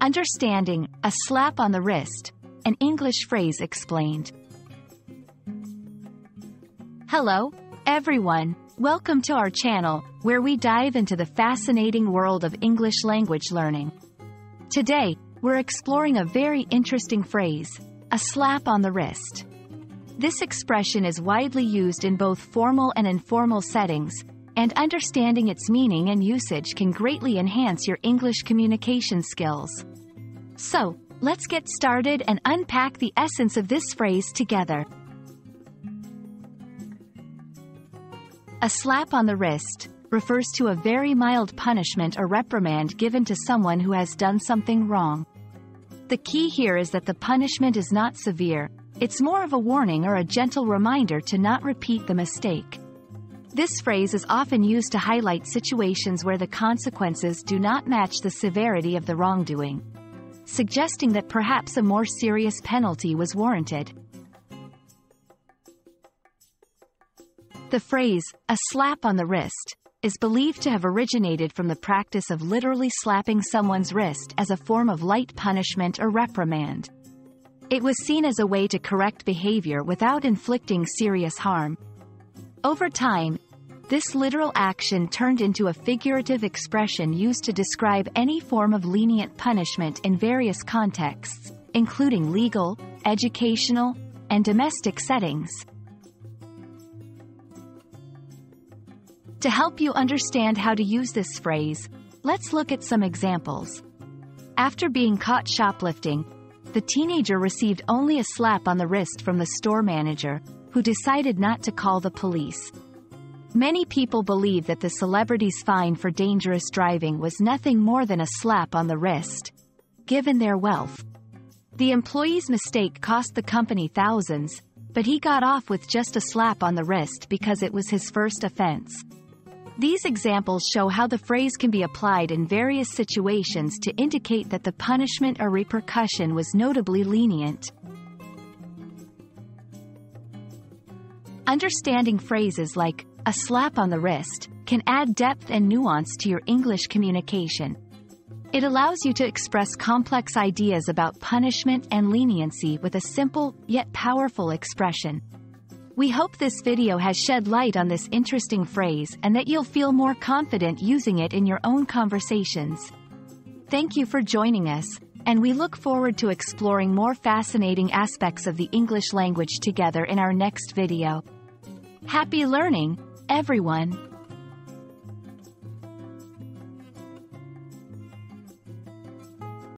Understanding a slap on the wrist, an English phrase explained. Hello, everyone. Welcome to our channel, where we dive into the fascinating world of English language learning. Today, we're exploring a very interesting phrase, a slap on the wrist. This expression is widely used in both formal and informal settings, and understanding its meaning and usage can greatly enhance your English communication skills. So, let's get started and unpack the essence of this phrase together. A slap on the wrist refers to a very mild punishment or reprimand given to someone who has done something wrong. The key here is that the punishment is not severe, it's more of a warning or a gentle reminder to not repeat the mistake. This phrase is often used to highlight situations where the consequences do not match the severity of the wrongdoing, suggesting that perhaps a more serious penalty was warranted. The phrase, a slap on the wrist, is believed to have originated from the practice of literally slapping someone's wrist as a form of light punishment or reprimand. It was seen as a way to correct behavior without inflicting serious harm. Over time, this literal action turned into a figurative expression used to describe any form of lenient punishment in various contexts, including legal, educational, and domestic settings. To help you understand how to use this phrase, let's look at some examples. After being caught shoplifting, the teenager received only a slap on the wrist from the store manager, who decided not to call the police. Many people believe that the celebrity's fine for dangerous driving was nothing more than a slap on the wrist, given their wealth. The employee's mistake cost the company thousands, but he got off with just a slap on the wrist because it was his first offense. These examples show how the phrase can be applied in various situations to indicate that the punishment or repercussion was notably lenient. Understanding phrases like, a slap on the wrist, can add depth and nuance to your English communication. It allows you to express complex ideas about punishment and leniency with a simple, yet powerful expression. We hope this video has shed light on this interesting phrase and that you'll feel more confident using it in your own conversations. Thank you for joining us, and we look forward to exploring more fascinating aspects of the English language together in our next video. Happy learning, everyone!